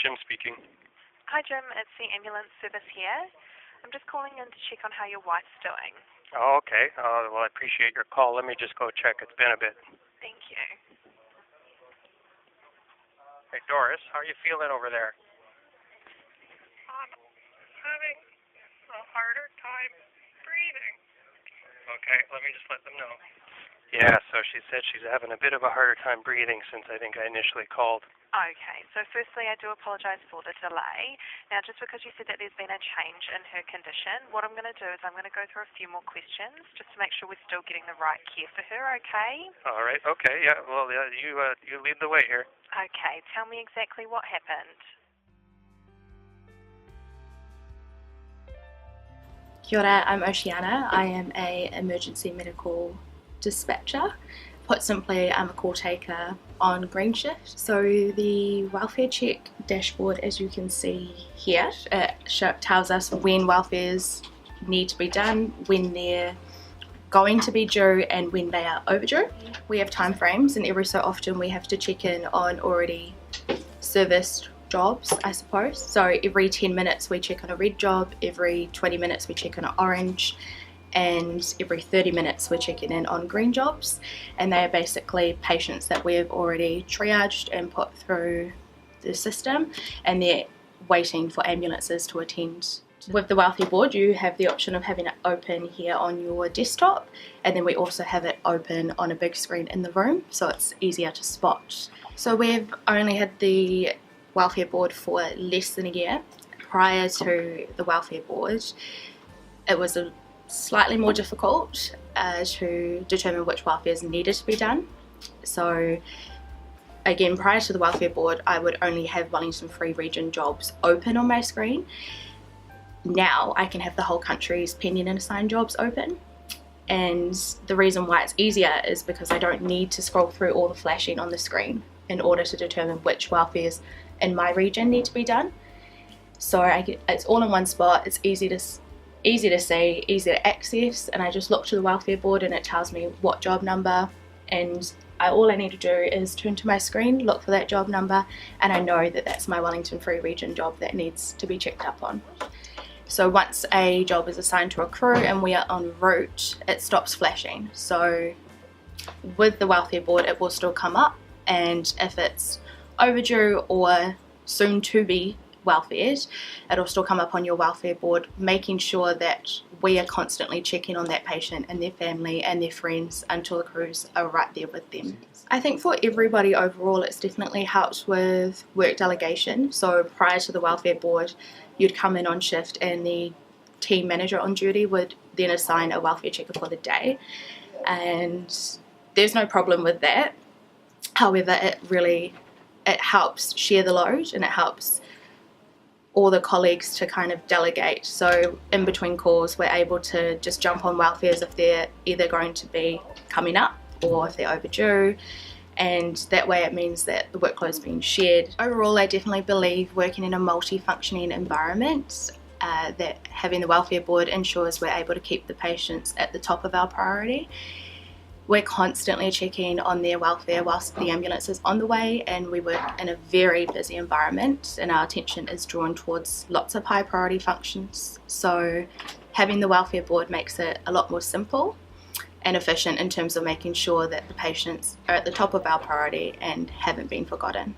Jim speaking. Hi Jim, it's the ambulance service here. I'm just calling in to check on how your wife's doing. Oh, okay. Well, I appreciate your call. Let me just go check. It's been a bit. Thank you. Hey, Doris, how are you feeling over there? I'm having a harder time breathing. Okay, let me just let them know. Yeah, so she said she's having a bit of a harder time breathing since I think I initially called. Okay, so firstly I do apologise for the delay. Now just because you said that there's been a change in her condition, what I'm going to do is I'm going to go through a few more questions just to make sure we're still getting the right care for her, okay? All right, okay, yeah, well, you lead the way here. Okay, tell me exactly what happened. Kia ora, I'm Oceana. I am a emergency medical dispatcher. Put simply, I'm a call taker on green shift. So the welfare check dashboard, as you can see here, it tells us when welfares need to be done, when they're going to be due and when they are overdue. We have time frames, and every so often we have to check in on already serviced jobs, I suppose. So every 10 minutes we check on a red job, every 20 minutes we check on an orange, and every 30 minutes we're checking in on green jobs, and they are basically patients that we have already triaged and put through the system, and they're waiting for ambulances to attend. With the welfare board, you have the option of having it open here on your desktop, and then we also have it open on a big screen in the room, so it's easier to spot. So we've only had the welfare board for less than a year. Prior to the welfare board, it was slightly more difficult to determine which welfares needed to be done. So again, prior to the welfare board, I would only have Wellington Free region jobs open on my screen. Now I can have the whole country's pending and assigned jobs open, and the reason why it's easier is because I don't need to scroll through all the flashing on the screen in order to determine which welfares in my region need to be done. So it's all in one spot. It's easy to see, easy to access, and I just look to the welfare board and it tells me what job number, and all I need to do is turn to my screen, look for that job number, and I know that that's my Wellington Free region job that needs to be checked up on. So once a job is assigned to a crew and we are en route, it stops flashing. So with the welfare board it will still come up, and if it's overdue or soon to be welfared, it'll still come up on your welfare board, making sure that we are constantly checking on that patient and their family and their friends until the crews are right there with them. I think for everybody overall it's definitely helped with work delegation. So prior to the welfare board, you'd come in on shift and the team manager on duty would then assign a welfare checker for the day, and there's no problem with that. However, it helps share the load, and it helps all the colleagues to kind of delegate. So in between calls we're able to just jump on welfares if they're either going to be coming up or if they're overdue, and that way it means that the workload's being shared. Overall, I definitely believe working in a multi-functioning environment, that having the welfare board ensures we're able to keep the patients at the top of our priority. We're constantly checking on their welfare whilst the ambulance is on the way, and we work in a very busy environment and our attention is drawn towards lots of high priority functions. So having the welfare board makes it a lot more simple and efficient in terms of making sure that the patients are at the top of our priority and haven't been forgotten.